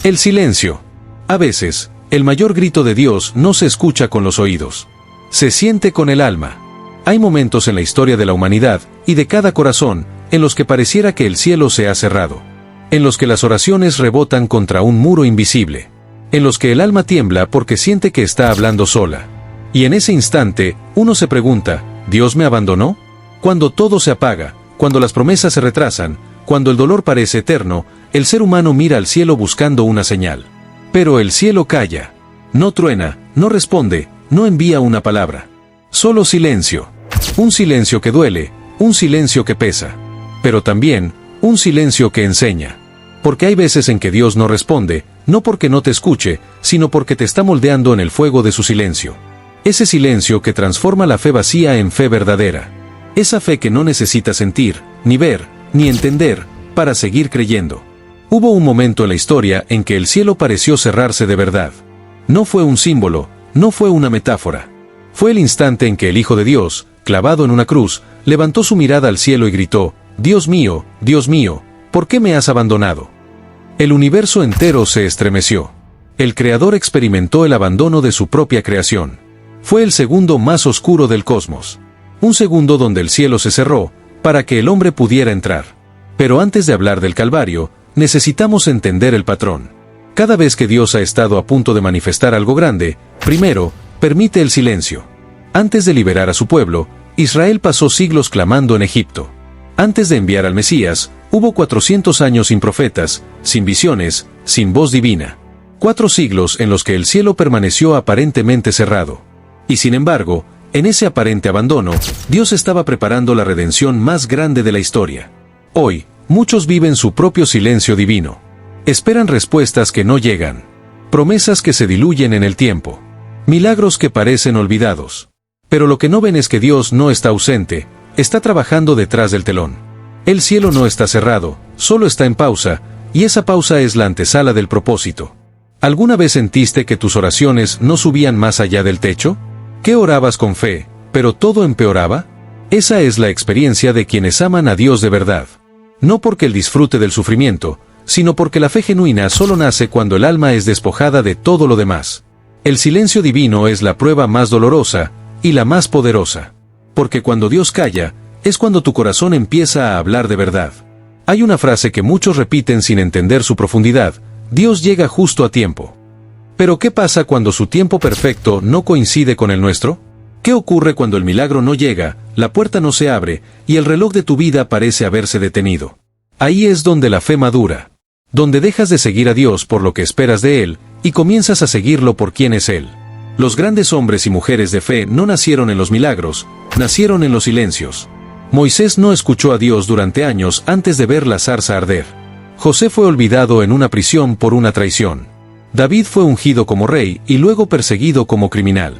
El silencio. A veces, el mayor grito de Dios no se escucha con los oídos. Se siente con el alma. Hay momentos en la historia de la humanidad y de cada corazón en los que pareciera que el cielo se ha cerrado. En los que las oraciones rebotan contra un muro invisible. En los que el alma tiembla porque siente que está hablando sola. Y en ese instante, uno se pregunta, ¿Dios me abandonó? Cuando todo se apaga, cuando las promesas se retrasan, cuando el dolor parece eterno, el ser humano mira al cielo buscando una señal. Pero el cielo calla. No truena, no responde, no envía una palabra. Solo silencio. Un silencio que duele, un silencio que pesa. Pero también, un silencio que enseña. Porque hay veces en que Dios no responde, no porque no te escuche, sino porque te está moldeando en el fuego de su silencio. Ese silencio que transforma la fe vacía en fe verdadera. Esa fe que no necesita sentir, ni ver, ni entender, para seguir creyendo. Hubo un momento en la historia en que el cielo pareció cerrarse de verdad. No fue un símbolo, no fue una metáfora. Fue el instante en que el Hijo de Dios, clavado en una cruz, levantó su mirada al cielo y gritó, Dios mío, ¿por qué me has abandonado? El universo entero se estremeció. El Creador experimentó el abandono de su propia creación. Fue el segundo más oscuro del cosmos. Un segundo donde el cielo se cerró, para que el hombre pudiera entrar. Pero antes de hablar del Calvario, necesitamos entender el patrón. Cada vez que Dios ha estado a punto de manifestar algo grande, primero, permite el silencio. Antes de liberar a su pueblo, Israel pasó siglos clamando en Egipto. Antes de enviar al Mesías, hubo 400 años sin profetas, sin visiones, sin voz divina. 4 siglos en los que el cielo permaneció aparentemente cerrado. Y sin embargo, en ese aparente abandono, Dios estaba preparando la redención más grande de la historia. Hoy, muchos viven su propio silencio divino. Esperan respuestas que no llegan. Promesas que se diluyen en el tiempo. Milagros que parecen olvidados. Pero lo que no ven es que Dios no está ausente, está trabajando detrás del telón. El cielo no está cerrado, solo está en pausa, y esa pausa es la antesala del propósito. ¿Alguna vez sentiste que tus oraciones no subían más allá del techo? ¿Que orabas con fe, pero todo empeoraba? Esa es la experiencia de quienes aman a Dios de verdad. No porque el disfrute del sufrimiento, sino porque la fe genuina solo nace cuando el alma es despojada de todo lo demás. El silencio divino es la prueba más dolorosa, y la más poderosa. Porque cuando Dios calla, es cuando tu corazón empieza a hablar de verdad. Hay una frase que muchos repiten sin entender su profundidad, Dios llega justo a tiempo. Pero ¿qué pasa cuando su tiempo perfecto no coincide con el nuestro? ¿Qué ocurre cuando el milagro no llega, la puerta no se abre, y el reloj de tu vida parece haberse detenido? Ahí es donde la fe madura. Donde dejas de seguir a Dios por lo que esperas de Él, y comienzas a seguirlo por quién es Él. Los grandes hombres y mujeres de fe no nacieron en los milagros, nacieron en los silencios. Moisés no escuchó a Dios durante años antes de ver la zarza arder. José fue olvidado en una prisión por una traición. David fue ungido como rey y luego perseguido como criminal.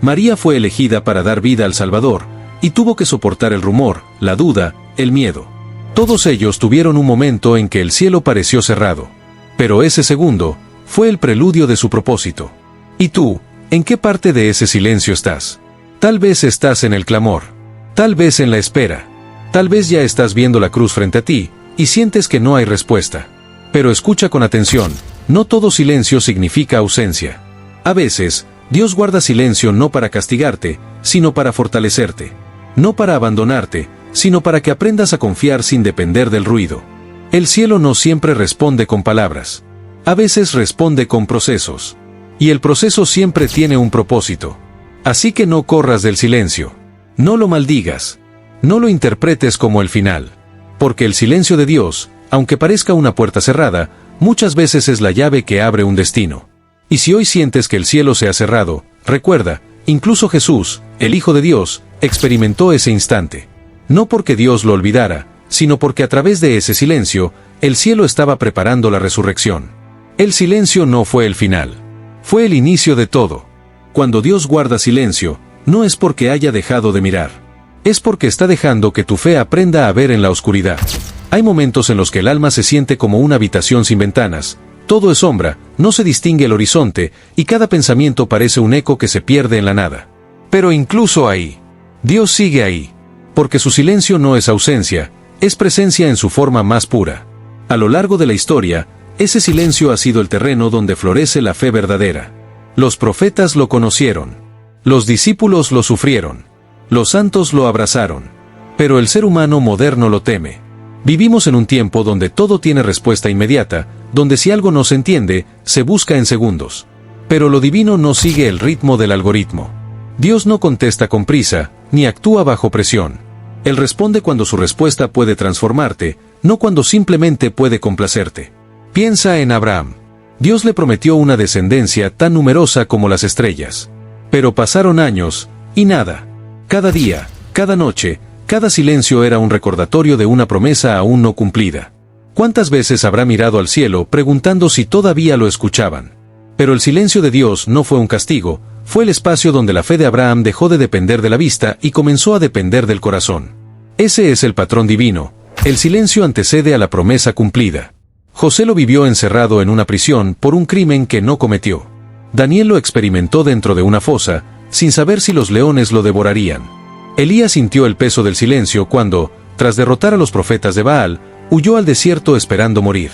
María fue elegida para dar vida al Salvador, y tuvo que soportar el rumor, la duda, el miedo. Todos ellos tuvieron un momento en que el cielo pareció cerrado. Pero ese segundo fue el preludio de su propósito. ¿Y tú, en qué parte de ese silencio estás? Tal vez estás en el clamor. Tal vez en la espera. Tal vez ya estás viendo la cruz frente a ti, y sientes que no hay respuesta. Pero escucha con atención, no todo silencio significa ausencia. A veces, Dios guarda silencio no para castigarte, sino para fortalecerte. No para abandonarte, sino para que aprendas a confiar sin depender del ruido. El cielo no siempre responde con palabras. A veces responde con procesos. Y el proceso siempre tiene un propósito. Así que no corras del silencio. No lo maldigas. No lo interpretes como el final. Porque el silencio de Dios, aunque parezca una puerta cerrada, muchas veces es la llave que abre un destino. Y si hoy sientes que el cielo se ha cerrado, recuerda, incluso Jesús, el Hijo de Dios, experimentó ese instante. No porque Dios lo olvidara, sino porque a través de ese silencio, el cielo estaba preparando la resurrección. El silencio no fue el final. Fue el inicio de todo. Cuando Dios guarda silencio, no es porque haya dejado de mirar. Es porque está dejando que tu fe aprenda a ver en la oscuridad. Hay momentos en los que el alma se siente como una habitación sin ventanas. Todo es sombra, no se distingue el horizonte, y cada pensamiento parece un eco que se pierde en la nada. Pero incluso ahí, Dios sigue ahí. Porque su silencio no es ausencia, es presencia en su forma más pura. A lo largo de la historia, Ese silencio ha sido el terreno donde florece la fe verdadera. Los profetas lo conocieron. Los discípulos lo sufrieron. Los santos lo abrazaron. Pero el ser humano moderno lo teme. Vivimos en un tiempo donde todo tiene respuesta inmediata, donde si algo no se entiende, se busca en segundos. Pero lo divino no sigue el ritmo del algoritmo. Dios no contesta con prisa, ni actúa bajo presión. Él responde cuando su respuesta puede transformarte, no cuando simplemente puede complacerte. Piensa en Abraham. Dios le prometió una descendencia tan numerosa como las estrellas. Pero pasaron años, y nada. Cada día, cada noche, cada silencio era un recordatorio de una promesa aún no cumplida. ¿Cuántas veces habrá mirado al cielo preguntando si todavía lo escuchaban? Pero el silencio de Dios no fue un castigo, fue el espacio donde la fe de Abraham dejó de depender de la vista y comenzó a depender del corazón. Ese es el patrón divino. El silencio antecede a la promesa cumplida. José lo vivió encerrado en una prisión por un crimen que no cometió. Daniel lo experimentó dentro de una fosa, sin saber si los leones lo devorarían. Elías sintió el peso del silencio cuando, tras derrotar a los profetas de Baal, huyó al desierto esperando morir.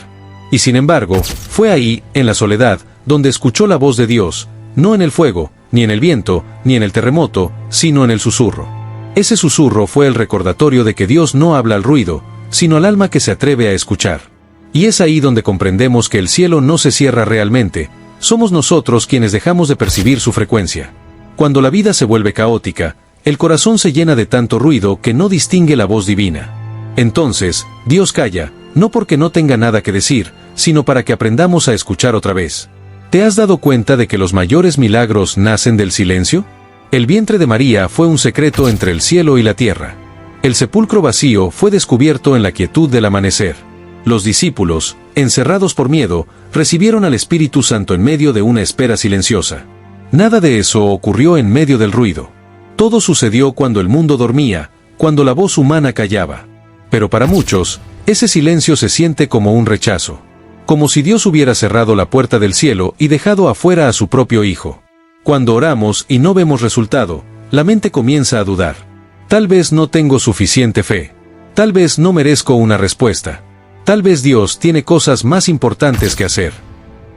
Y sin embargo, fue ahí, en la soledad, donde escuchó la voz de Dios, no en el fuego, ni en el viento, ni en el terremoto, sino en el susurro. Ese susurro fue el recordatorio de que Dios no habla al ruido, sino al alma que se atreve a escuchar. Y es ahí donde comprendemos que el cielo no se cierra realmente, somos nosotros quienes dejamos de percibir su frecuencia. Cuando la vida se vuelve caótica, el corazón se llena de tanto ruido que no distingue la voz divina. Entonces, Dios calla, no porque no tenga nada que decir, sino para que aprendamos a escuchar otra vez. ¿Te has dado cuenta de que los mayores milagros nacen del silencio? El vientre de María fue un secreto entre el cielo y la tierra. El sepulcro vacío fue descubierto en la quietud del amanecer. Los discípulos, encerrados por miedo, recibieron al Espíritu Santo en medio de una espera silenciosa. Nada de eso ocurrió en medio del ruido. Todo sucedió cuando el mundo dormía, cuando la voz humana callaba. Pero para muchos, ese silencio se siente como un rechazo. Como si Dios hubiera cerrado la puerta del cielo y dejado afuera a su propio Hijo. Cuando oramos y no vemos resultado, la mente comienza a dudar. Tal vez no tengo suficiente fe. Tal vez no merezco una respuesta. Tal vez Dios tiene cosas más importantes que hacer.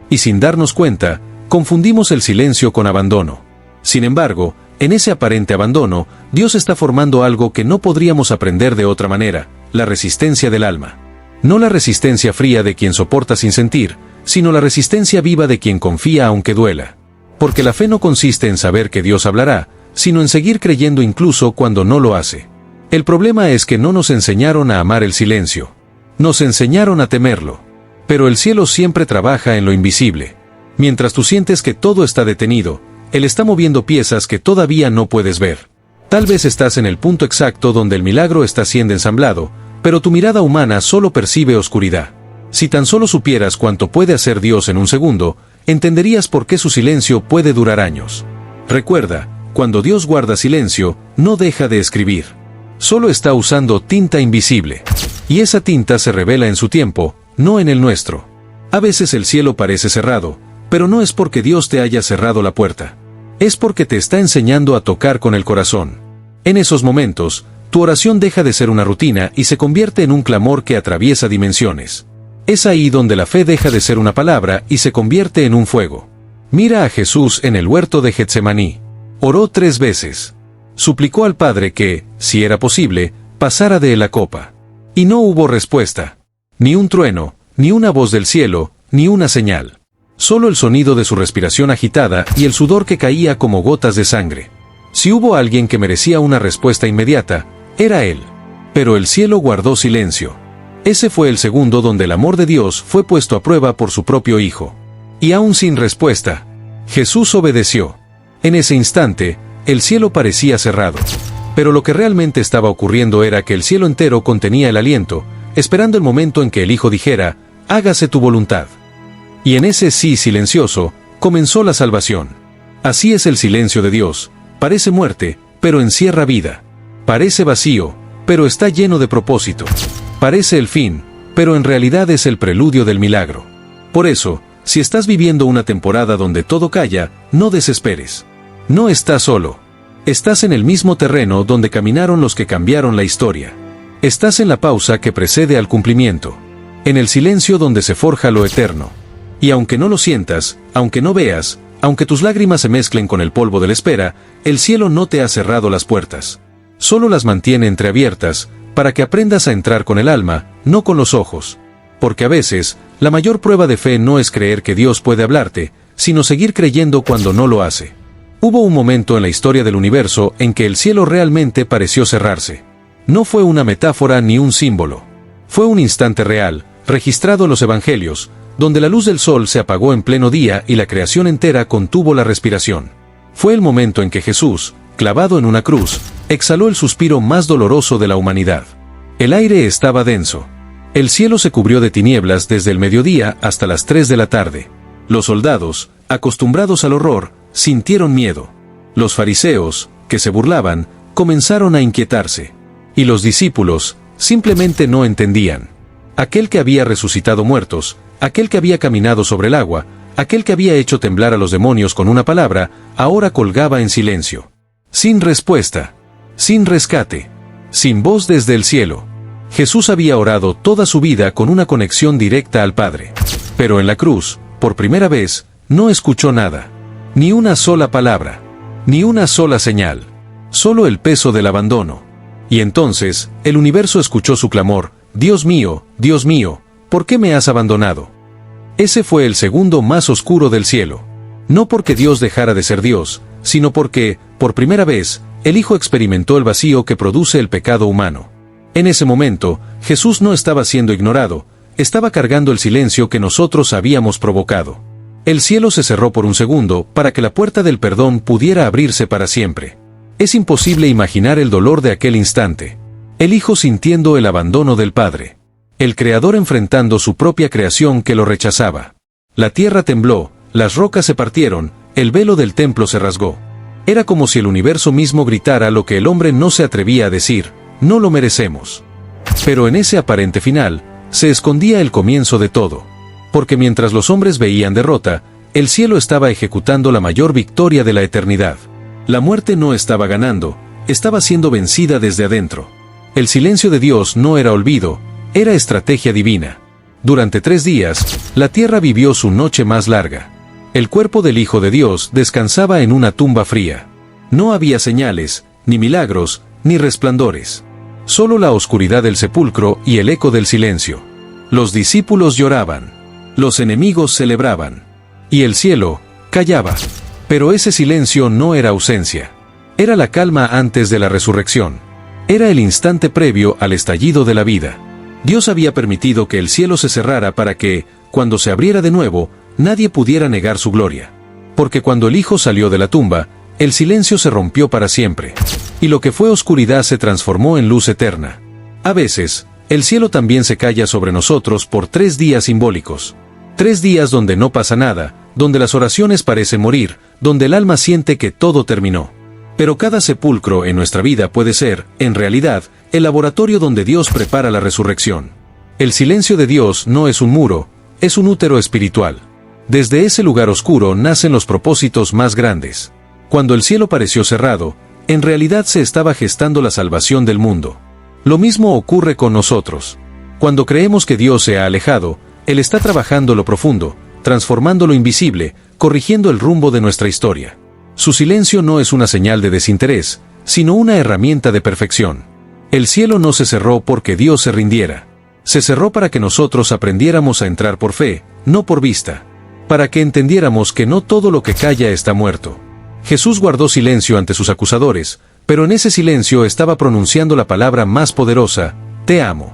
Y sin darnos cuenta, confundimos el silencio con abandono. Sin embargo, en ese aparente abandono, Dios está formando algo que no podríamos aprender de otra manera, la resistencia del alma. No la resistencia fría de quien soporta sin sentir, sino la resistencia viva de quien confía aunque duela. Porque la fe no consiste en saber que Dios hablará, sino en seguir creyendo incluso cuando no lo hace. El problema es que no nos enseñaron a amar el silencio. Nos enseñaron a temerlo. Pero el cielo siempre trabaja en lo invisible. Mientras tú sientes que todo está detenido, Él está moviendo piezas que todavía no puedes ver. Tal vez estás en el punto exacto donde el milagro está siendo ensamblado, pero tu mirada humana solo percibe oscuridad. Si tan solo supieras cuánto puede hacer Dios en un segundo, entenderías por qué su silencio puede durar años. Recuerda, cuando Dios guarda silencio, no deja de escribir. Solo está usando tinta invisible. Y esa tinta se revela en su tiempo, no en el nuestro. A veces el cielo parece cerrado, pero no es porque Dios te haya cerrado la puerta. Es porque te está enseñando a tocar con el corazón. En esos momentos, tu oración deja de ser una rutina y se convierte en un clamor que atraviesa dimensiones. Es ahí donde la fe deja de ser una palabra y se convierte en un fuego. Mira a Jesús en el huerto de Getsemaní. Oró 3 veces. Suplicó al Padre que, si era posible, pasara de él la copa. Y no hubo respuesta. Ni un trueno, ni una voz del cielo, ni una señal. Solo el sonido de su respiración agitada y el sudor que caía como gotas de sangre. Si hubo alguien que merecía una respuesta inmediata, era él. Pero el cielo guardó silencio. Ese fue el segundo donde el amor de Dios fue puesto a prueba por su propio Hijo. Y aún sin respuesta, Jesús obedeció. En ese instante, el cielo parecía cerrado. Pero lo que realmente estaba ocurriendo era que el cielo entero contenía el aliento, esperando el momento en que el Hijo dijera, hágase tu voluntad. Y en ese sí silencioso, comenzó la salvación. Así es el silencio de Dios. Parece muerte, pero encierra vida. Parece vacío, pero está lleno de propósito. Parece el fin, pero en realidad es el preludio del milagro. Por eso, si estás viviendo una temporada donde todo calla, no desesperes. No estás solo. Estás en el mismo terreno donde caminaron los que cambiaron la historia. Estás en la pausa que precede al cumplimiento. en el silencio donde se forja lo eterno. Y aunque no lo sientas, aunque no veas, aunque tus lágrimas se mezclen con el polvo de la espera, el cielo no te ha cerrado las puertas. Solo las mantiene entreabiertas, para que aprendas a entrar con el alma, no con los ojos. Porque a veces, la mayor prueba de fe no es creer que Dios puede hablarte, sino seguir creyendo cuando no lo hace. Hubo un momento en la historia del universo en que el cielo realmente pareció cerrarse. No fue una metáfora ni un símbolo. Fue un instante real, registrado en los evangelios, donde la luz del sol se apagó en pleno día y la creación entera contuvo la respiración. Fue el momento en que Jesús, clavado en una cruz, exhaló el suspiro más doloroso de la humanidad. El aire estaba denso. El cielo se cubrió de tinieblas desde el mediodía hasta las 3 de la tarde. Los soldados, acostumbrados al horror, sintieron miedo. Los fariseos, que se burlaban, comenzaron a inquietarse. Y los discípulos, simplemente no entendían. Aquel que había resucitado muertos, aquel que había caminado sobre el agua, aquel que había hecho temblar a los demonios con una palabra, ahora colgaba en silencio. Sin respuesta, sin rescate, sin voz desde el cielo. Jesús había orado toda su vida con una conexión directa al Padre. Pero en la cruz, por primera vez, no escuchó nada. Ni una sola palabra. Ni una sola señal. Solo el peso del abandono. Y entonces, el universo escuchó su clamor: Dios mío, ¿por qué me has abandonado? Ese fue el segundo más oscuro del cielo. No porque Dios dejara de ser Dios, sino porque, por primera vez, el Hijo experimentó el vacío que produce el pecado humano. En ese momento, Jesús no estaba siendo ignorado, estaba cargando el silencio que nosotros habíamos provocado. El cielo se cerró por un segundo para que la puerta del perdón pudiera abrirse para siempre. Es imposible imaginar el dolor de aquel instante. El Hijo sintiendo el abandono del Padre. El Creador enfrentando su propia creación que lo rechazaba. La tierra tembló, las rocas se partieron, el velo del templo se rasgó. Era como si el universo mismo gritara lo que el hombre no se atrevía a decir: no lo merecemos. Pero en ese aparente final, se escondía el comienzo de todo. Porque mientras los hombres veían derrota, el cielo estaba ejecutando la mayor victoria de la eternidad. La muerte no estaba ganando, estaba siendo vencida desde adentro. El silencio de Dios no era olvido, era estrategia divina. Durante 3 días, la tierra vivió su noche más larga. El cuerpo del Hijo de Dios descansaba en una tumba fría. No había señales, ni milagros, ni resplandores. Solo la oscuridad del sepulcro y el eco del silencio. Los discípulos lloraban. Los enemigos celebraban. Y el cielo callaba. Pero ese silencio no era ausencia. Era la calma antes de la resurrección. Era el instante previo al estallido de la vida. Dios había permitido que el cielo se cerrara para que, cuando se abriera de nuevo, nadie pudiera negar su gloria. Porque cuando el Hijo salió de la tumba, el silencio se rompió para siempre. Y lo que fue oscuridad se transformó en luz eterna. A veces, el cielo también se calla sobre nosotros por 3 días simbólicos. 3 días donde no pasa nada, donde las oraciones parecen morir, donde el alma siente que todo terminó. Pero cada sepulcro en nuestra vida puede ser, en realidad, el laboratorio donde Dios prepara la resurrección. El silencio de Dios no es un muro, es un útero espiritual. Desde ese lugar oscuro nacen los propósitos más grandes. Cuando el cielo pareció cerrado, en realidad se estaba gestando la salvación del mundo. Lo mismo ocurre con nosotros. Cuando creemos que Dios se ha alejado, Él está trabajando lo profundo, transformando lo invisible, corrigiendo el rumbo de nuestra historia. Su silencio no es una señal de desinterés, sino una herramienta de perfección. El cielo no se cerró porque Dios se rindiera. Se cerró para que nosotros aprendiéramos a entrar por fe, no por vista. Para que entendiéramos que no todo lo que calla está muerto. Jesús guardó silencio ante sus acusadores, pero en ese silencio estaba pronunciando la palabra más poderosa: te amo.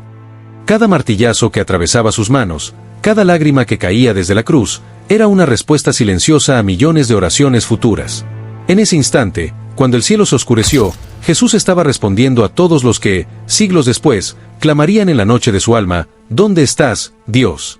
Cada martillazo que atravesaba sus manos, cada lágrima que caía desde la cruz, era una respuesta silenciosa a millones de oraciones futuras. En ese instante, cuando el cielo se oscureció, Jesús estaba respondiendo a todos los que, siglos después, clamarían en la noche de su alma: ¿dónde estás, Dios?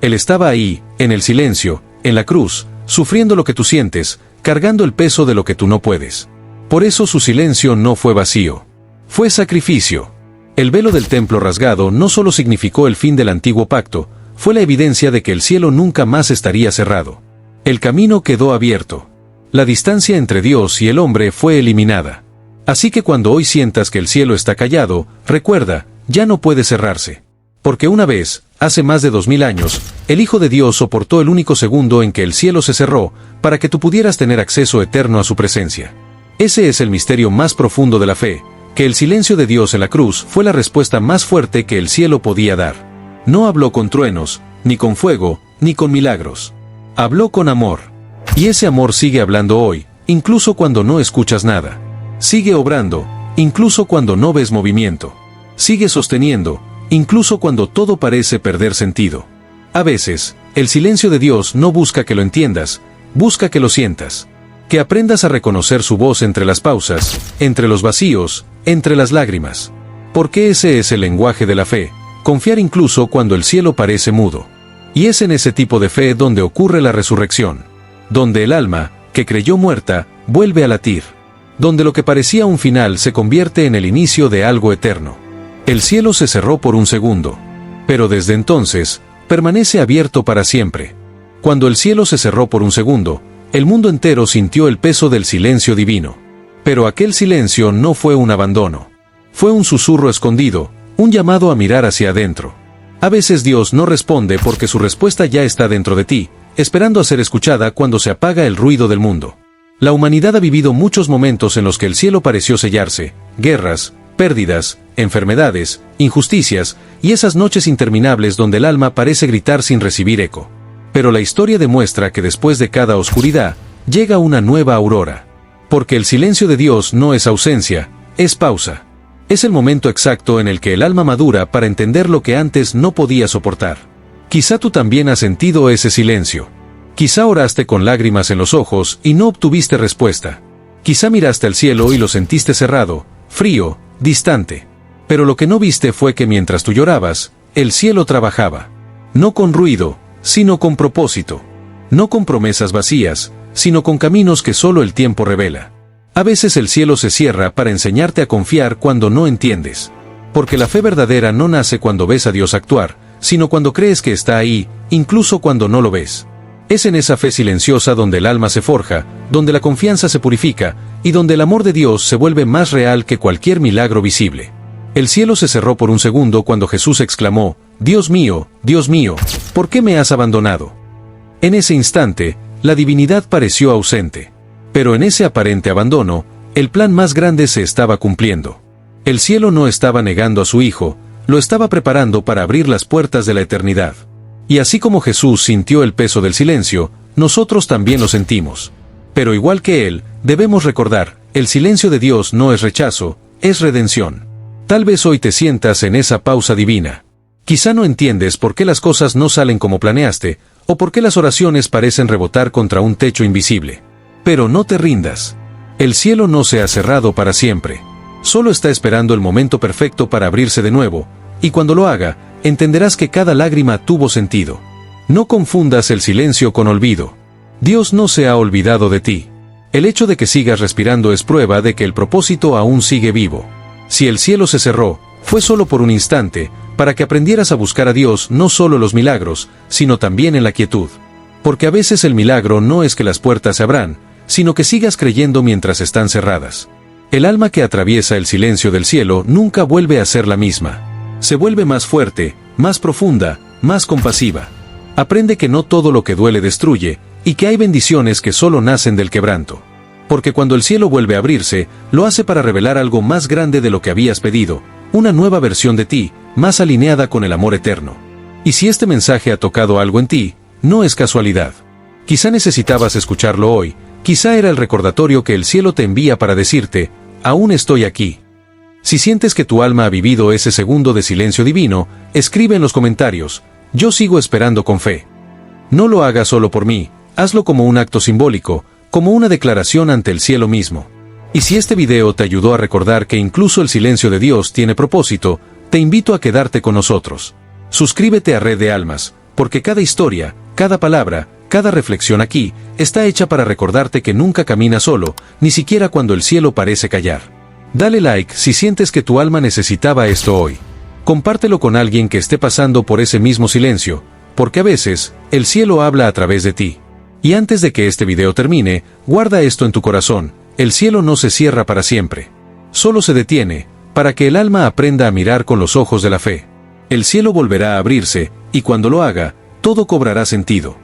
Él estaba ahí, en el silencio, en la cruz, sufriendo lo que tú sientes, cargando el peso de lo que tú no puedes. Por eso su silencio no fue vacío. Fue sacrificio. El velo del templo rasgado no solo significó el fin del antiguo pacto, fue la evidencia de que el cielo nunca más estaría cerrado. El camino quedó abierto. La distancia entre Dios y el hombre fue eliminada. Así que cuando hoy sientas que el cielo está callado, recuerda, ya no puede cerrarse. Porque una vez, hace más de 2000 años, el Hijo de Dios soportó el único segundo en que el cielo se cerró, para que tú pudieras tener acceso eterno a su presencia. Ese es el misterio más profundo de la fe, que el silencio de Dios en la cruz fue la respuesta más fuerte que el cielo podía dar. No habló con truenos, ni con fuego, ni con milagros. Habló con amor. Y ese amor sigue hablando hoy, incluso cuando no escuchas nada. Sigue obrando, incluso cuando no ves movimiento. Sigue sosteniendo, incluso cuando todo parece perder sentido. A veces, el silencio de Dios no busca que lo entiendas, busca que lo sientas. Que aprendas a reconocer su voz entre las pausas, entre los vacíos, entre las lágrimas. Porque ese es el lenguaje de la fe, confiar incluso cuando el cielo parece mudo. Y es en ese tipo de fe donde ocurre la resurrección. Donde el alma, que creyó muerta, vuelve a latir. Donde lo que parecía un final se convierte en el inicio de algo eterno. El cielo se cerró por un segundo. Pero desde entonces, permanece abierto para siempre. Cuando el cielo se cerró por un segundo, el mundo entero sintió el peso del silencio divino. Pero aquel silencio no fue un abandono. Fue un susurro escondido, un llamado a mirar hacia adentro. A veces Dios no responde porque su respuesta ya está dentro de ti, esperando a ser escuchada cuando se apaga el ruido del mundo. La humanidad ha vivido muchos momentos en los que el cielo pareció sellarse, guerras, pérdidas, enfermedades, injusticias, y esas noches interminables donde el alma parece gritar sin recibir eco. Pero la historia demuestra que después de cada oscuridad, llega una nueva aurora. Porque el silencio de Dios no es ausencia, es pausa. Es el momento exacto en el que el alma madura para entender lo que antes no podía soportar. Quizá tú también has sentido ese silencio. Quizá oraste con lágrimas en los ojos y no obtuviste respuesta. Quizá miraste al cielo y lo sentiste cerrado, frío, distante. Pero lo que no viste fue que mientras tú llorabas, el cielo trabajaba. No con ruido, sino con propósito. No con promesas vacías, sino con caminos que solo el tiempo revela. A veces el cielo se cierra para enseñarte a confiar cuando no entiendes. Porque la fe verdadera no nace cuando ves a Dios actuar, sino cuando crees que está ahí, incluso cuando no lo ves. Es en esa fe silenciosa donde el alma se forja, donde la confianza se purifica, y donde el amor de Dios se vuelve más real que cualquier milagro visible. El cielo se cerró por un segundo cuando Jesús exclamó, Dios mío, ¿por qué me has abandonado? En ese instante, la divinidad pareció ausente. Pero en ese aparente abandono, el plan más grande se estaba cumpliendo. El cielo no estaba negando a su Hijo, lo estaba preparando para abrir las puertas de la eternidad. Y así como Jesús sintió el peso del silencio, nosotros también lo sentimos. Pero igual que Él, debemos recordar, el silencio de Dios no es rechazo, es redención. Tal vez hoy te sientas en esa pausa divina. Quizá no entiendes por qué las cosas no salen como planeaste, o por qué las oraciones parecen rebotar contra un techo invisible. Pero no te rindas. El cielo no se ha cerrado para siempre. Solo está esperando el momento perfecto para abrirse de nuevo, y cuando lo haga, entenderás que cada lágrima tuvo sentido. No confundas el silencio con olvido. Dios no se ha olvidado de ti. El hecho de que sigas respirando es prueba de que el propósito aún sigue vivo. Si el cielo se cerró, fue solo por un instante, para que aprendieras a buscar a Dios no solo en los milagros, sino también en la quietud. Porque a veces el milagro no es que las puertas se abran, sino que sigas creyendo mientras están cerradas. El alma que atraviesa el silencio del cielo nunca vuelve a ser la misma. Se vuelve más fuerte, más profunda, más compasiva. Aprende que no todo lo que duele destruye, y que hay bendiciones que solo nacen del quebranto. Porque cuando el cielo vuelve a abrirse, lo hace para revelar algo más grande de lo que habías pedido, una nueva versión de ti, más alineada con el amor eterno. Y si este mensaje ha tocado algo en ti, no es casualidad. Quizá necesitabas escucharlo hoy, quizá era el recordatorio que el cielo te envía para decirte, aún estoy aquí. Si sientes que tu alma ha vivido ese segundo de silencio divino, escribe en los comentarios, yo sigo esperando con fe. No lo hagas solo por mí, hazlo como un acto simbólico, como una declaración ante el cielo mismo. Y si este video te ayudó a recordar que incluso el silencio de Dios tiene propósito, te invito a quedarte con nosotros. Suscríbete a Red de Almas, porque cada historia, cada palabra, cada reflexión aquí, está hecha para recordarte que nunca caminas solo, ni siquiera cuando el cielo parece callar. Dale like si sientes que tu alma necesitaba esto hoy. Compártelo con alguien que esté pasando por ese mismo silencio, porque a veces, el cielo habla a través de ti. Y antes de que este video termine, guarda esto en tu corazón, el cielo no se cierra para siempre. Solo se detiene, para que el alma aprenda a mirar con los ojos de la fe. El cielo volverá a abrirse, y cuando lo haga, todo cobrará sentido.